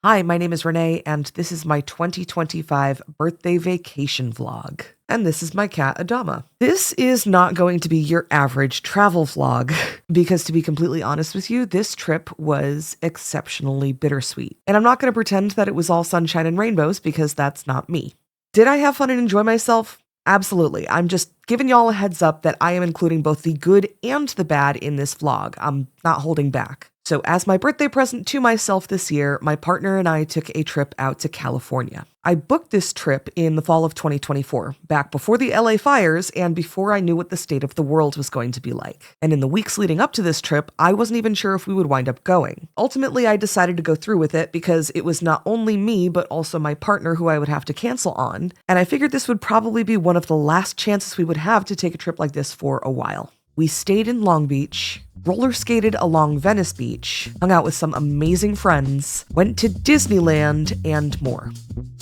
Hi, my name is Renee, and this is my 2025 birthday vacation vlog. And this is my cat, Adama. This is not going to be your average travel vlog, because to be completely honest with you, this trip was exceptionally bittersweet. And I'm not going to pretend that it was all sunshine and rainbows, because that's not me. Did I have fun and enjoy myself? Absolutely. I'm just giving y'all a heads up that I am including both the good and the bad in this vlog. I'm not holding back. So as my birthday present to myself this year, my partner and I took a trip out to California. I booked this trip in the fall of 2024, back before the LA fires and before I knew what the state of the world was going to be like. And in the weeks leading up to this trip, I wasn't even sure if we would wind up going. Ultimately, I decided to go through with it because it was not only me, but also my partner who I would have to cancel on. And I figured this would probably be one of the last chances we would have to take a trip like this for a while. We stayed in Long Beach, roller skated along Venice Beach, hung out with some amazing friends, went to Disneyland, and more.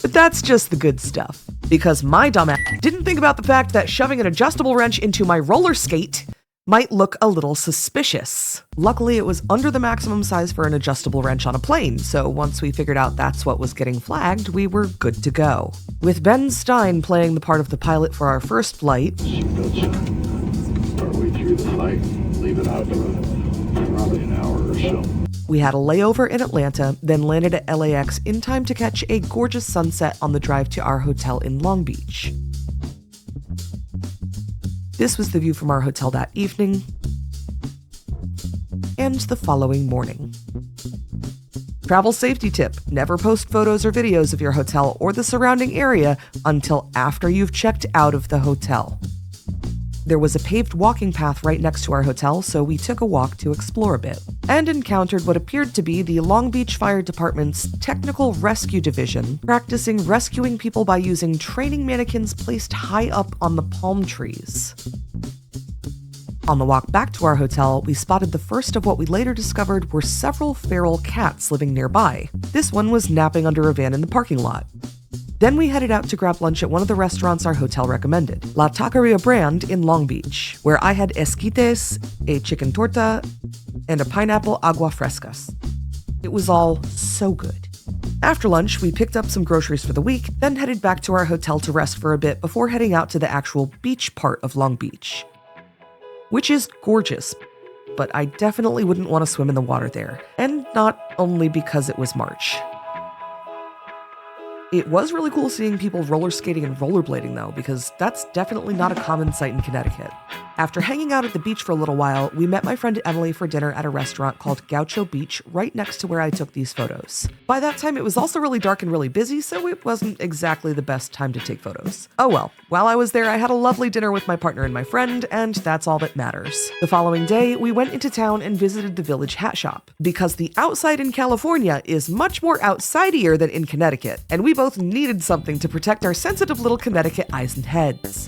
But that's just the good stuff, because my dumbass didn't think about the fact that shoving an adjustable wrench into my roller skate might look a little suspicious. Luckily, it was under the maximum size for an adjustable wrench on a plane, so once we figured out that's what was getting flagged, we were good to go. With Ben Stein playing the part of the pilot for our first flight, partway through the flight, leave it out for probably an hour or so. We had a layover in Atlanta, then landed at LAX in time to catch a gorgeous sunset on the drive to our hotel in Long Beach. This was the view from our hotel that evening and the following morning. Travel safety tip: never post photos or videos of your hotel or the surrounding area until after you've checked out of the hotel. There was a paved walking path right next to our hotel, so we took a walk to explore a bit, and encountered what appeared to be the Long Beach Fire Department's Technical Rescue Division, practicing rescuing people by using training mannequins placed high up on the palm trees. On the walk back to our hotel, we spotted the first of what we later discovered were several feral cats living nearby. This one was napping under a van in the parking lot. Then we headed out to grab lunch at one of the restaurants our hotel recommended, La Taqueria Brand in Long Beach, where I had esquites, a chicken torta, and a pineapple agua frescas. It was all so good. After lunch, we picked up some groceries for the week, then headed back to our hotel to rest for a bit before heading out to the actual beach part of Long Beach, which is gorgeous, but I definitely wouldn't want to swim in the water there, and not only because it was March. It was really cool seeing people roller skating and rollerblading though, because that's definitely not a common sight in Connecticut. After hanging out at the beach for a little while, we met my friend Emily for dinner at a restaurant called Gaucho Beach right next to where I took these photos. By that time, it was also really dark and really busy, so it wasn't exactly the best time to take photos. Oh well, while I was there, I had a lovely dinner with my partner and my friend, and that's all that matters. The following day, we went into town and visited the Village Hat Shop, because the outside in California is much more outsidier than in Connecticut, and we both needed something to protect our sensitive little Connecticut eyes and heads.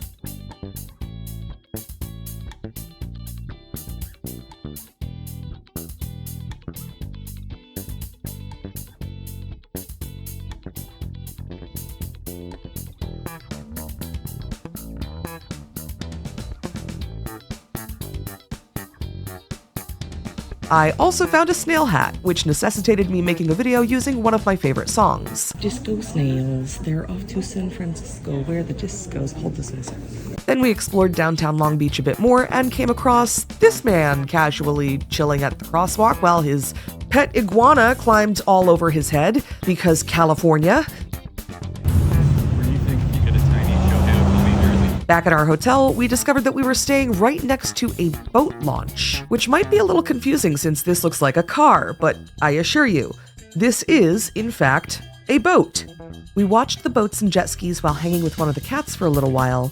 I also found a snail hat, which necessitated me making a video using one of my favorite songs. Disco snails, they're off to San Francisco, where the discos hold this in a second. Then we explored downtown Long Beach a bit more and came across this man casually chilling at the crosswalk while his pet iguana climbed all over his head, because California. Back at our hotel, we discovered that we were staying right next to a boat launch, which might be a little confusing since this looks like a car, but I assure you, this is, in fact, a boat. We watched the boats and jet skis while hanging with one of the cats for a little while,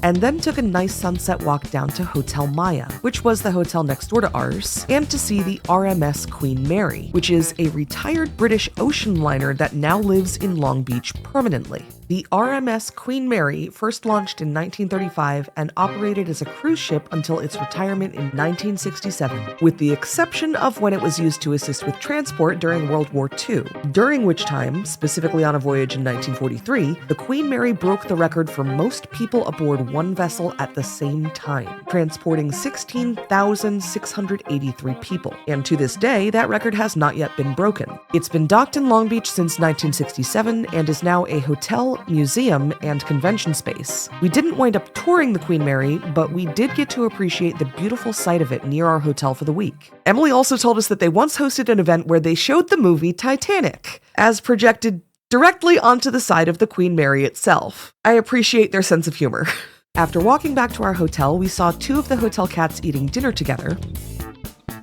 and then took a nice sunset walk down to Hotel Maya, which was the hotel next door to ours, and to see the RMS Queen Mary, which is a retired British ocean liner that now lives in Long Beach permanently. The RMS Queen Mary first launched in 1935 and operated as a cruise ship until its retirement in 1967, with the exception of when it was used to assist with transport during World War II, during which time, specifically on a voyage in 1943, the Queen Mary broke the record for most people aboard one vessel at the same time, transporting 16,683 people. And to this day, that record has not yet been broken. It's been docked in Long Beach since 1967 and is now a hotel, museum, and convention space. We didn't wind up touring the Queen Mary, but we did get to appreciate the beautiful sight of it near our hotel for the week. Emily also told us that they once hosted an event where they showed the movie Titanic, as projected directly onto the side of the Queen Mary itself. I appreciate their sense of humor. After walking back to our hotel, we saw two of the hotel cats eating dinner together,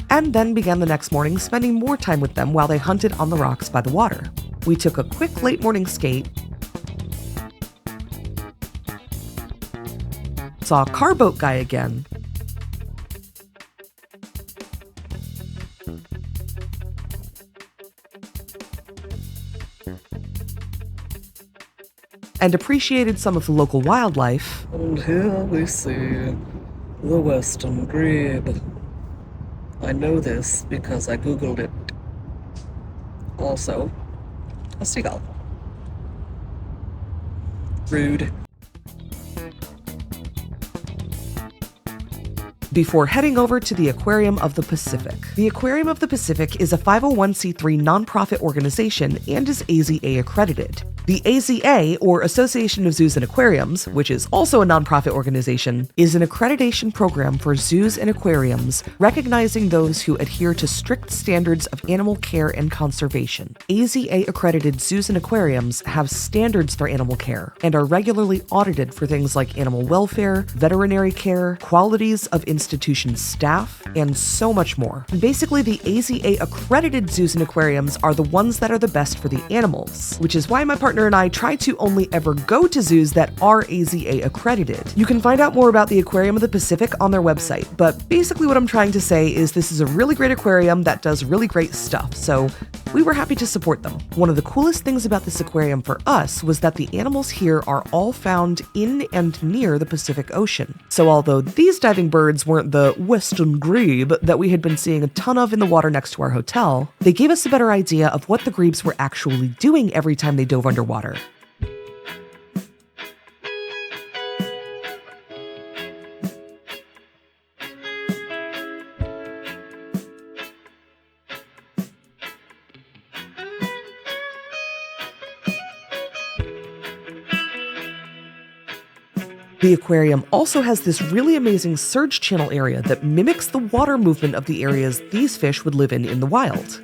and then began the next morning spending more time with them while they hunted on the rocks by the water. We took a quick late morning skate, saw Carboat Guy again, and appreciated some of the local wildlife. And here we see the western grebe. I know this because I googled it. Also, a seagull. Rude. Before heading over to the Aquarium of the Pacific. The Aquarium of the Pacific is a 501c3 nonprofit organization and is AZA accredited. The AZA, or Association of Zoos and Aquariums, which is also a nonprofit organization, is an accreditation program for zoos and aquariums, recognizing those who adhere to strict standards of animal care and conservation. AZA-accredited zoos and aquariums have standards for animal care and are regularly audited for things like animal welfare, veterinary care, qualities of institution staff, and so much more. Basically, the AZA-accredited zoos and aquariums are the ones that are the best for the animals, which is why my partner and I try to only ever go to zoos that are AZA accredited. You can find out more about the Aquarium of the Pacific on their website, but basically what I'm trying to say is this is a really great aquarium that does really great stuff, so we were happy to support them. One of the coolest things about this aquarium for us was that the animals here are all found in and near the Pacific Ocean. So although these diving birds weren't the western grebe that we had been seeing a ton of in the water next to our hotel, they gave us a better idea of what the grebes were actually doing every time they dove underwater. The aquarium also has this really amazing surge channel area that mimics the water movement of the areas these fish would live in the wild.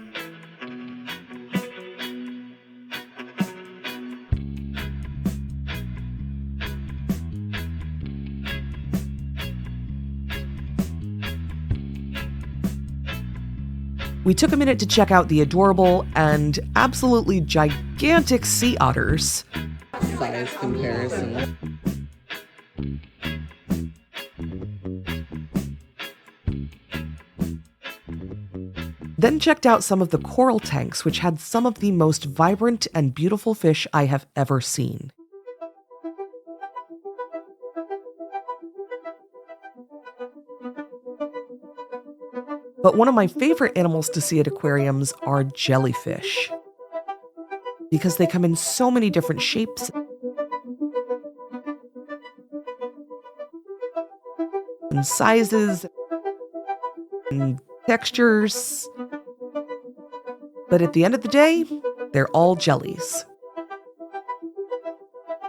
We took a minute to check out the adorable and absolutely gigantic sea otters. Size comparison. Then checked out some of the coral tanks, which had some of the most vibrant and beautiful fish I have ever seen. But one of my favorite animals to see at aquariums are jellyfish, because they come in so many different shapes and sizes and textures. But at the end of the day, they're all jellies.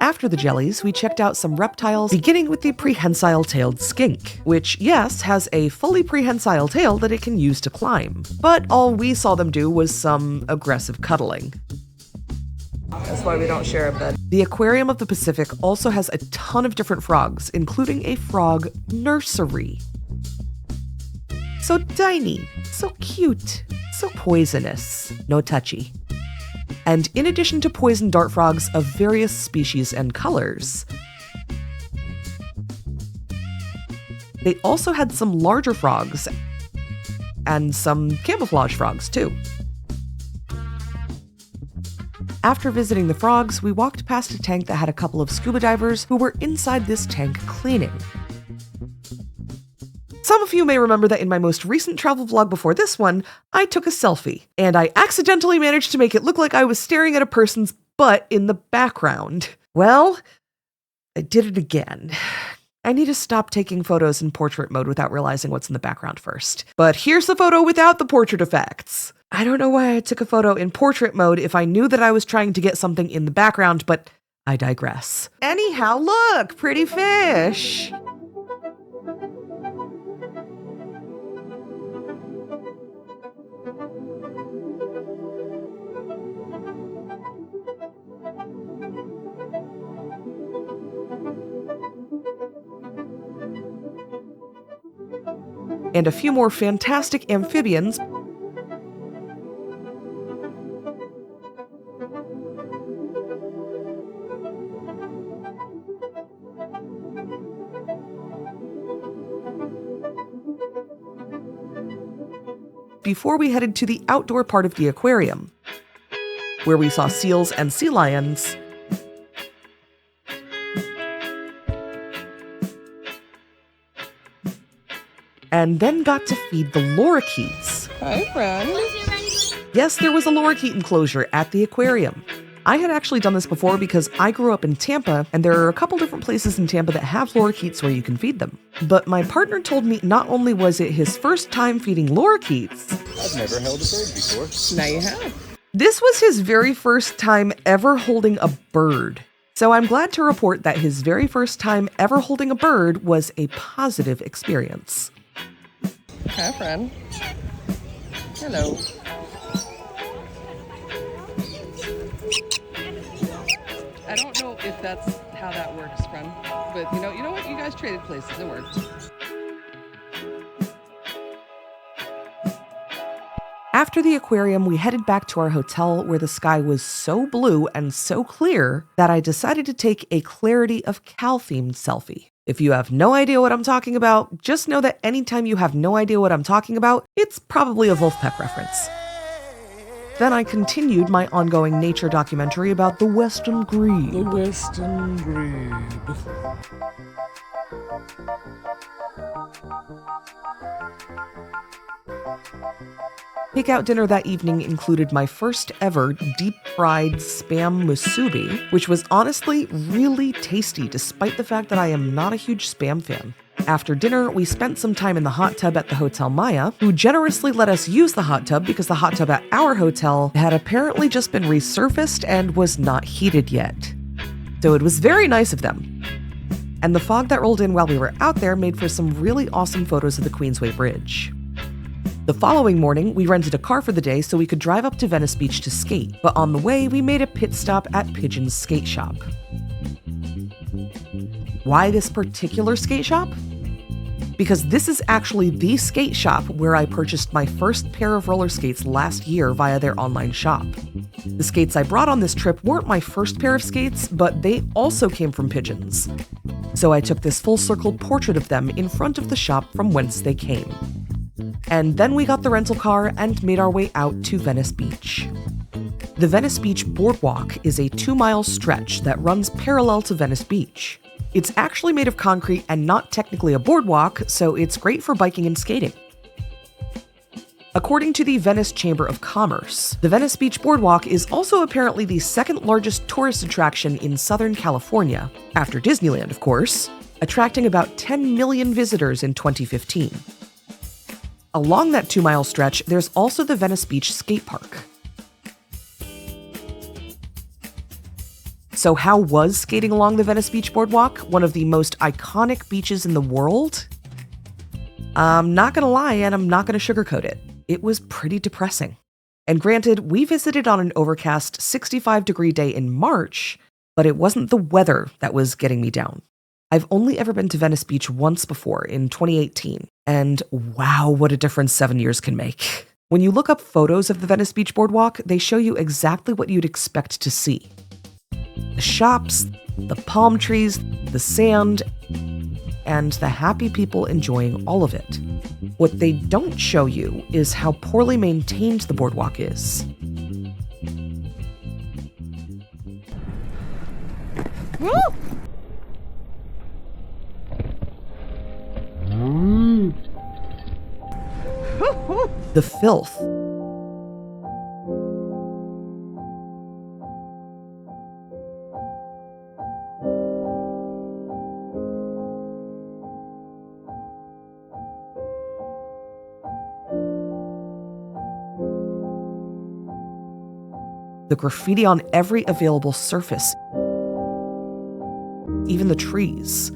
After the jellies, we checked out some reptiles, beginning with the prehensile-tailed skink, which, yes, has a fully prehensile tail that it can use to climb. But all we saw them do was some aggressive cuddling. That's why we don't share a bed. The Aquarium of the Pacific also has a ton of different frogs, including a frog nursery. So tiny, so cute, so poisonous, no touchy. And in addition to poison dart frogs of various species and colors, they also had some larger frogs and some camouflage frogs too. After visiting the frogs, we walked past a tank that had a couple of scuba divers who were inside this tank cleaning. Some of you may remember that in my most recent travel vlog before this one, I took a selfie, and I accidentally managed to make it look like I was staring at a person's butt in the background. Well, I did it again. I need to stop taking photos in portrait mode without realizing what's in the background first. But here's the photo without the portrait effects. I don't know why I took a photo in portrait mode if I knew that I was trying to get something in the background, but I digress. Anyhow, look, pretty fish. And a few more fantastic amphibians. Before we headed to the outdoor part of the aquarium, where we saw seals and sea lions, and then got to feed the lorikeets. Hi, friend. Yes, there was a lorikeet enclosure at the aquarium. I had actually done this before because I grew up in Tampa, and there are a couple different places in Tampa that have lorikeets where you can feed them. But my partner told me not only was it his first time feeding lorikeets, I've never held a bird before. Now you have. this was his very first time ever holding a bird. So I'm glad to report that his very first time ever holding a bird was a positive experience. Hi, friend. Hello. I don't know if that's how that works, friend. But you know what? You guys traded places. It worked. After the aquarium, we headed back to our hotel where the sky was so blue and so clear that I decided to take a Clarity of Cal-themed selfie. If you have no idea what I'm talking about, just know that anytime you have no idea what I'm talking about, it's probably a Wolfpack reference. Then I continued my ongoing nature documentary about the Western grebe. The Western grebe. Takeout dinner that evening included my first ever deep-fried Spam musubi, which was honestly really tasty despite the fact that I am not a huge Spam fan. After dinner, we spent some time in the hot tub at the Hotel Maya, who generously let us use the hot tub because the hot tub at our hotel had apparently just been resurfaced and was not heated yet. So it was very nice of them. And the fog that rolled in while we were out there made for some really awesome photos of the Queensway Bridge. The following morning, we rented a car for the day so we could drive up to Venice Beach to skate, but on the way, we made a pit stop at Pigeon's Skate Shop. Why this particular skate shop? Because this is actually the skate shop where I purchased my first pair of roller skates last year via their online shop. The skates I brought on this trip weren't my first pair of skates, but they also came from Pigeons. So I took this full circle portrait of them in front of the shop from whence they came. And then we got the rental car and made our way out to Venice Beach. The Venice Beach Boardwalk is a 2-mile stretch that runs parallel to Venice Beach. It's actually made of concrete and not technically a boardwalk, so it's great for biking and skating. According to the Venice Chamber of Commerce, the Venice Beach Boardwalk is also apparently the second largest tourist attraction in Southern California, after Disneyland, of course, attracting about 10 million visitors in 2015. Along that 2-mile stretch, there's also the Venice Beach Skate Park. So how was skating along the Venice Beach Boardwalk, one of the most iconic beaches in the world? I'm not gonna lie, and I'm not gonna sugarcoat it. It was pretty depressing. And granted, we visited on an overcast 65-degree day in March, but it wasn't the weather that was getting me down. I've only ever been to Venice Beach once before, in 2018, and wow, what a difference 7 years can make. When you look up photos of the Venice Beach Boardwalk, they show you exactly what you'd expect to see. The shops, the palm trees, the sand, and the happy people enjoying all of it. What they don't show you is how poorly maintained the boardwalk is. the filth. The graffiti on every available surface, even the trees.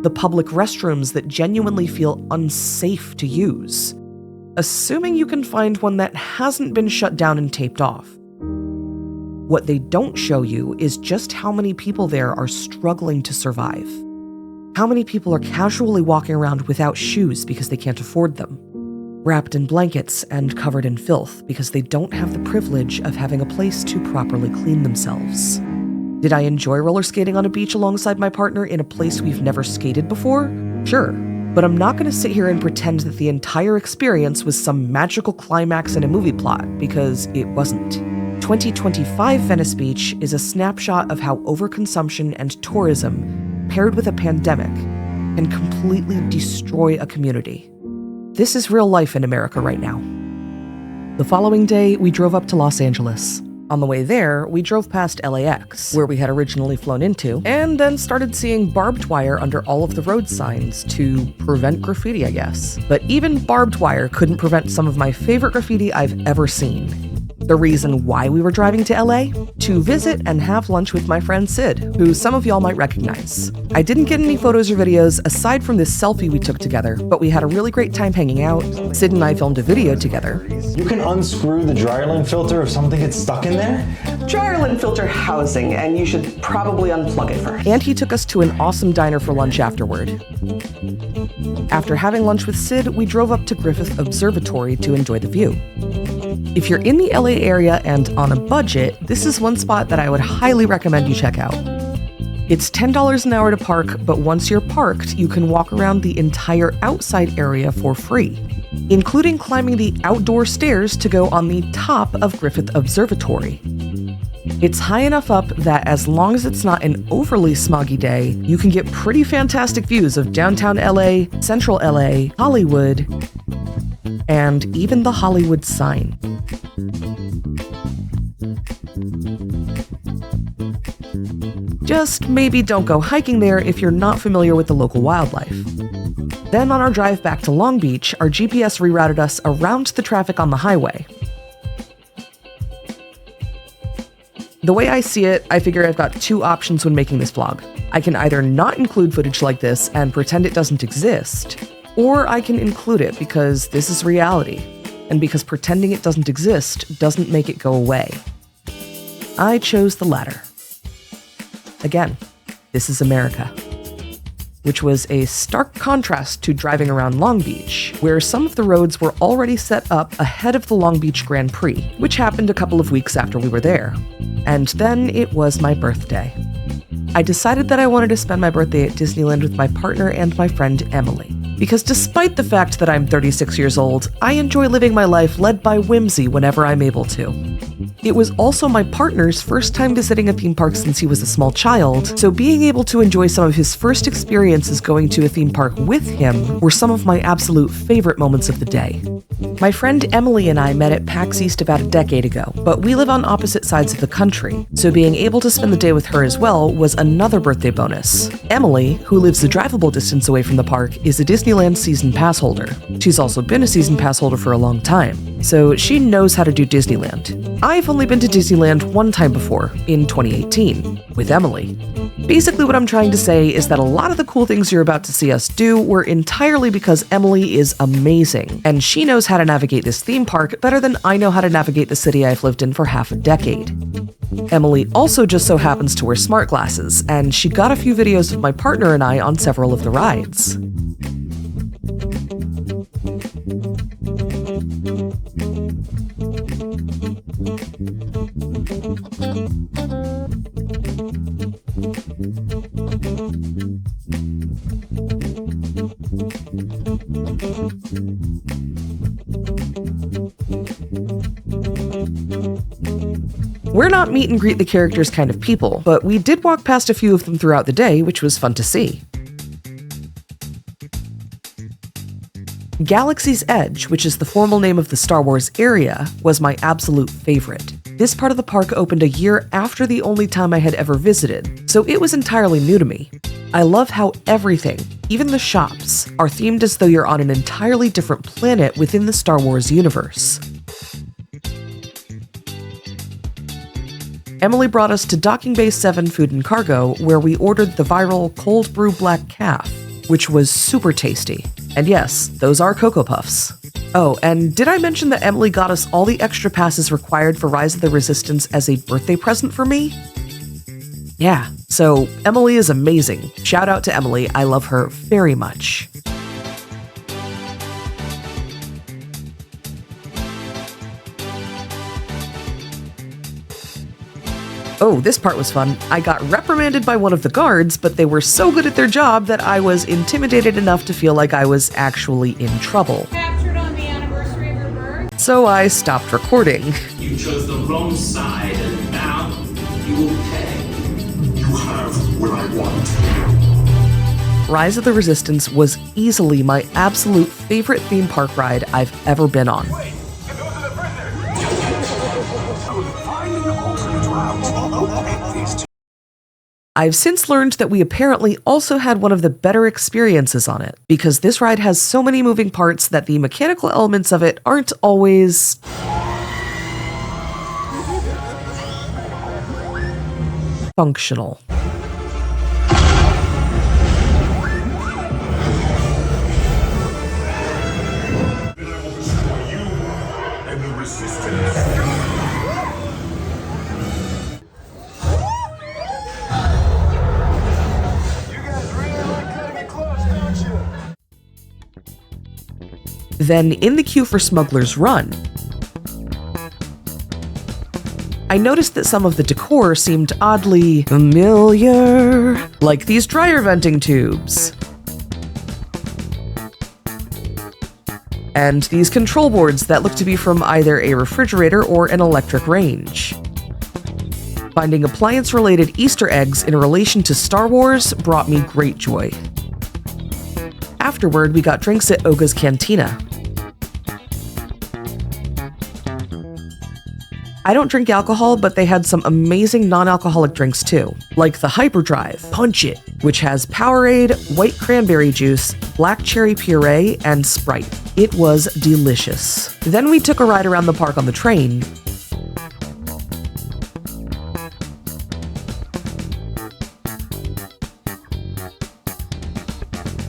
The public restrooms that genuinely feel unsafe to use, assuming you can find one that hasn't been shut down and taped off. What they don't show you is just how many people there are struggling to survive. How many people are casually walking around without shoes because they can't afford them, wrapped in blankets and covered in filth because they don't have the privilege of having a place to properly clean themselves. Did I enjoy roller skating on a beach alongside my partner in a place we've never skated before? Sure, but I'm not going to sit here and pretend that the entire experience was some magical climax in a movie plot, because it wasn't. 2025 Venice Beach is a snapshot of how overconsumption and tourism, paired with a pandemic, can completely destroy a community. This is real life in America right now. The following day, we drove up to Los Angeles. On the way there, we drove past LAX, where we had originally flown into, and then started seeing barbed wire under all of the road signs to prevent graffiti, I guess. But even barbed wire couldn't prevent some of my favorite graffiti I've ever seen. The reason why we were driving to LA? To visit and have lunch with my friend Sid, who some of y'all might recognize. I didn't get any photos or videos aside from this selfie we took together, but we had a really great time hanging out. Sid and I filmed a video together. You can unscrew the Dryerland filter if something gets stuck in there? Dryerland filter housing, and you should probably unplug it first. And he took us to an awesome diner for lunch afterward. After having lunch with Sid, we drove up to Griffith Observatory to enjoy the view. If you're in the LA area and on a budget, this is one spot that I would highly recommend you check out. It's $10 an hour to park, but once you're parked, you can walk around the entire outside area for free, including climbing the outdoor stairs to go on the top of Griffith Observatory. It's high enough up that as long as it's not an overly smoggy day, you can get pretty fantastic views of downtown LA, central LA, Hollywood, and even the Hollywood sign. Just maybe don't go hiking there if you're not familiar with the local wildlife. Then on our drive back to Long Beach, our GPS rerouted us around the traffic on the highway. The way I see it, I figure I've got two options when making this vlog. I can either not include footage like this and pretend it doesn't exist, or I can include it because this is reality, and because pretending it doesn't exist doesn't make it go away. I chose the latter. Again, this is America. Which was a stark contrast to driving around Long Beach, where some of the roads were already set up ahead of the Long Beach Grand Prix, which happened a couple of weeks after we were there. And then it was my birthday. I decided that I wanted to spend my birthday at Disneyland with my partner and my friend Emily. Because despite the fact that I'm 36 years old, I enjoy living my life led by whimsy whenever I'm able to. It was also my partner's first time visiting a theme park since he was a small child, so being able to enjoy some of his first experiences going to a theme park with him were some of my absolute favorite moments of the day. My friend Emily and I met at PAX East about a decade ago, but we live on opposite sides of the country, so being able to spend the day with her as well was another birthday bonus. Emily, who lives a drivable distance away from the park, is a Disneyland season pass holder. She's also been a season pass holder for a long time, so she knows how to do Disneyland. I've only been to Disneyland one time before, in 2018, with Emily. Basically what I'm trying to say is that a lot of the cool things you're about to see us do were entirely because Emily is amazing, and she knows how to navigate this theme park better than I know how to navigate the city I've lived in for half a decade. Emily also just so happens to wear smart glasses, and she got a few videos of my partner and I on several of the rides. We're not meet and greet the characters kind of people, but we did walk past a few of them throughout the day, which was fun to see. Galaxy's Edge, which is the formal name of the Star Wars area, was my absolute favorite. This part of the park opened a year after the only time I had ever visited, so it was entirely new to me. I love how everything, even the shops, are themed as though you're on an entirely different planet within the Star Wars universe. Emily brought us to Docking Bay 7 Food and Cargo, where we ordered the viral cold brew black calf, which was super tasty. And yes, those are Cocoa Puffs. Oh, and did I mention that Emily got us all the extra passes required for Rise of the Resistance as a birthday present for me? Yeah, so Emily is amazing. Shout out to Emily, I love her very much. Oh, this part was fun. I got reprimanded by one of the guards, but they were so good at their job that I was intimidated enough to feel like I was actually in trouble. Captured on the anniversary of your birth. So I stopped recording. You chose the wrong side, and now you will pay. You have what I want. Rise of the Resistance was easily my absolute favorite theme park ride I've ever been on. Wait, and those are the prisoners. I will find an alternate route. These two. I've since learned that we apparently also had one of the better experiences on it, because this ride has so many moving parts that the mechanical elements of it aren't always functional. Then I will destroy you and the resistance. You guys really like cutting it close, don't you? Then, in the queue for Smuggler's Run, I noticed that some of the decor seemed oddly familiar, like these dryer venting tubes. And these control boards that look to be from either a refrigerator or an electric range. Finding appliance-related Easter eggs in relation to Star Wars brought me great joy. Afterward, we got drinks at Oga's Cantina. I don't drink alcohol, but they had some amazing non-alcoholic drinks too, like the Hyperdrive Punch It, which has Powerade, white cranberry juice, black cherry puree, and Sprite. It was delicious. Then we took a ride around the park on the train.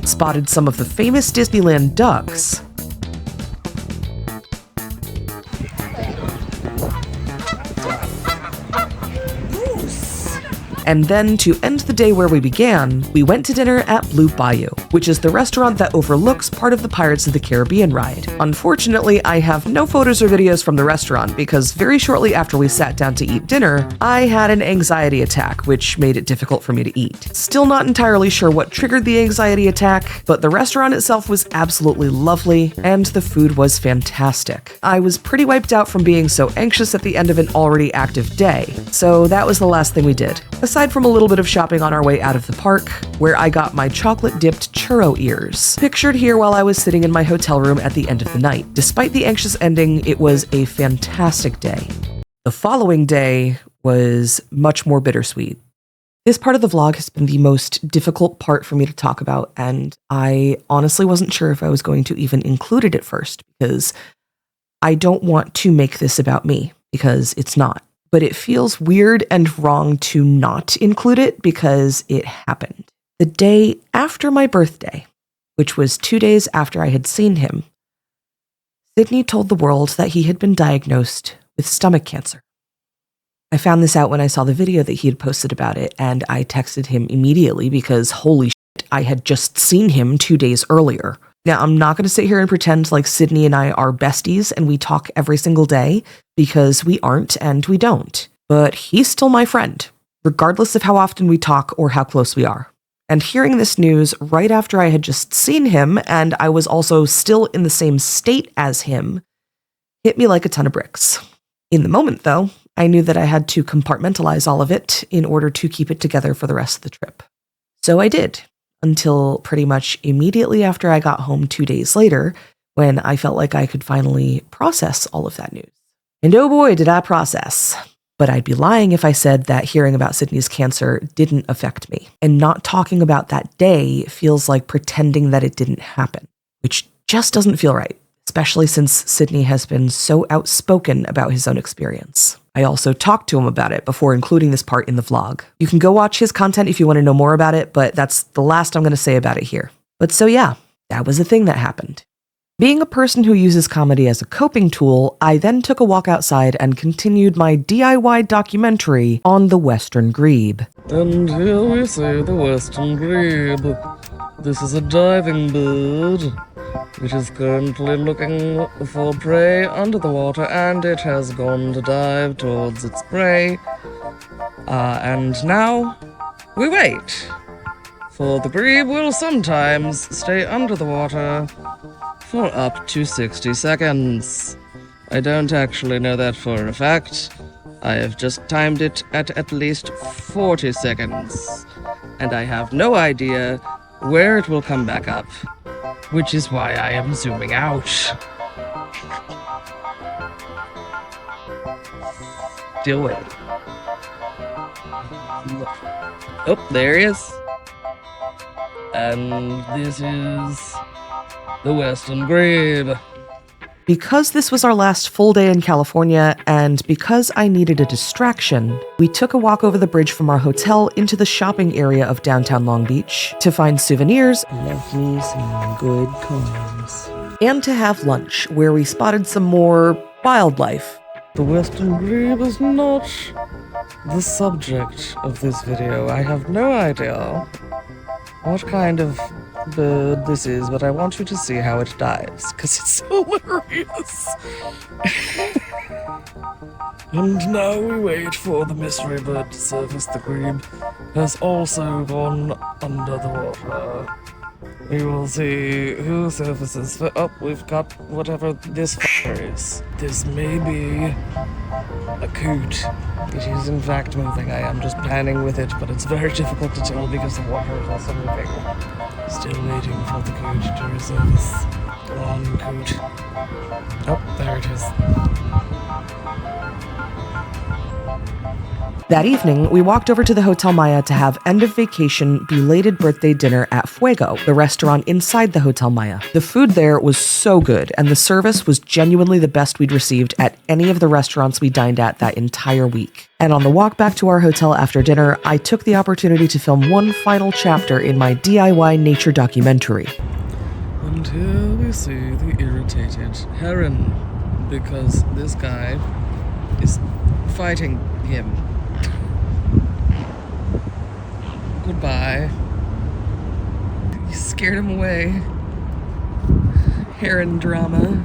Spotted some of the famous Disneyland ducks. And then, to end the day where we began, we went to dinner at Blue Bayou, which is the restaurant that overlooks part of the Pirates of the Caribbean ride. Unfortunately, I have no photos or videos from the restaurant because very shortly after we sat down to eat dinner, I had an anxiety attack, which made it difficult for me to eat. Still not entirely sure what triggered the anxiety attack, but the restaurant itself was absolutely lovely, and the food was fantastic. I was pretty wiped out from being so anxious at the end of an already active day, so that was the last thing we did. Aside from a little bit of shopping on our way out of the park, where I got my chocolate-dipped churro ears, pictured here while I was sitting in my hotel room at the end of the night. Despite the anxious ending, it was a fantastic day. The following day was much more bittersweet. This part of the vlog has been the most difficult part for me to talk about, and I honestly wasn't sure if I was going to even include it at first, because I don't want to make this about me, because it's not. But it feels weird and wrong to not include it because it happened. The day after my birthday, which was 2 days after I had seen him, Sydney told the world that he had been diagnosed with stomach cancer. I found this out when I saw the video that he had posted about it, and I texted him immediately because holy shit, I had just seen him 2 days earlier. Now, I'm not going to sit here and pretend like Sydney and I are besties and we talk every single day, because we aren't and we don't. But he's still my friend, regardless of how often we talk or how close we are. And hearing this news right after I had just seen him, and I was also still in the same state as him, hit me like a ton of bricks. In the moment, though, I knew that I had to compartmentalize all of it in order to keep it together for the rest of the trip. So I did. Until pretty much immediately after I got home 2 days later, when I felt like I could finally process all of that news. And oh boy, did I process. But I'd be lying if I said that hearing about Sydney's cancer didn't affect me. And not talking about that day feels like pretending that it didn't happen, which just doesn't feel right, especially since Sydney has been so outspoken about his own experience. I also talked to him about it before including this part in the vlog. You can go watch his content if you want to know more about it, but that's the last I'm going to say about it here. But so yeah, that was a thing that happened. Being a person who uses comedy as a coping tool, I then took a walk outside and continued my DIY documentary on the Western Grebe. And here we see the Western Grebe. This is a diving bird. It is currently looking for prey under the water, and it has gone to dive towards its prey. And now we wait. For the grebe will sometimes stay under the water for up to 60 seconds. I don't actually know that for a fact. I have just timed it at least 40 seconds. And I have no idea where it will come back up, which is why I am zooming out. Still waiting. Oh, there he is. And this is the Western Grebe. Because this was our last full day in California, and because I needed a distraction, we took a walk over the bridge from our hotel into the shopping area of downtown Long Beach to find souvenirs, Love me some good coins. and to have lunch, where we spotted some more wildlife. The Western Grebe is not the subject of this video. I have no idea what kind of bird this is, but I want you to see how it dives, because it's hilarious. And now we wait for the mystery bird to surface. The grebe has also gone under the water. We will see who surfaces. Oh, we've got whatever this is. This may be a coot. It is in fact moving. I am just panning with it, but it's very difficult to tell because the water is also moving. Still waiting for the coot to resurface. Come on, coot. Oh, there it is. That evening, we walked over to the Hotel Maya to have end-of-vacation belated birthday dinner at Fuego, the restaurant inside the Hotel Maya. The food there was so good, and the service was genuinely the best we'd received at any of the restaurants we dined at that entire week. And on the walk back to our hotel after dinner, I took the opportunity to film one final chapter in my DIY nature documentary. And here we see the irritated heron, because this guy is fighting him. Goodbye. You scared him away. Heron drama.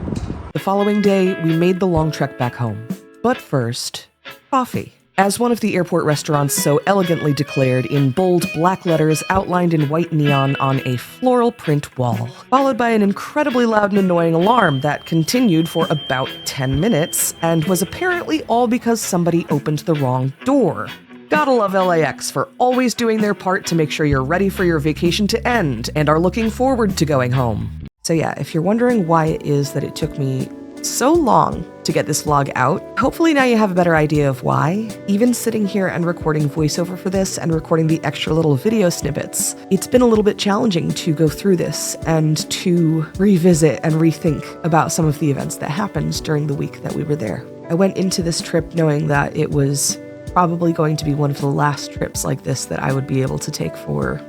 The following day, we made the long trek back home. But first, coffee. As one of the airport restaurants so elegantly declared in bold black letters outlined in white neon on a floral print wall, followed by an incredibly loud and annoying alarm that continued for about 10 minutes and was apparently all because somebody opened the wrong door. Gotta love LAX for always doing their part to make sure you're ready for your vacation to end and are looking forward to going home. So yeah, if you're wondering why it is that it took me so long to get this vlog out, hopefully now you have a better idea of why. Even sitting here and recording voiceover for this and recording the extra little video snippets, it's been a little bit challenging to go through this and to revisit and rethink about some of the events that happened during the week that we were there. I went into this trip knowing that it was probably going to be one of the last trips like this that I would be able to take for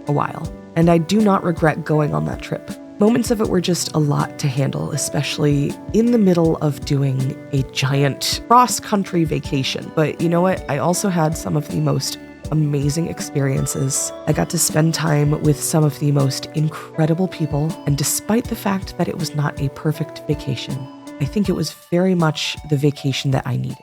a while. And I do not regret going on that trip. Moments of it were just a lot to handle, especially in the middle of doing a giant cross-country vacation. But you know what? I also had some of the most amazing experiences. I got to spend time with some of the most incredible people, and despite the fact that it was not a perfect vacation, I think it was very much the vacation that I needed.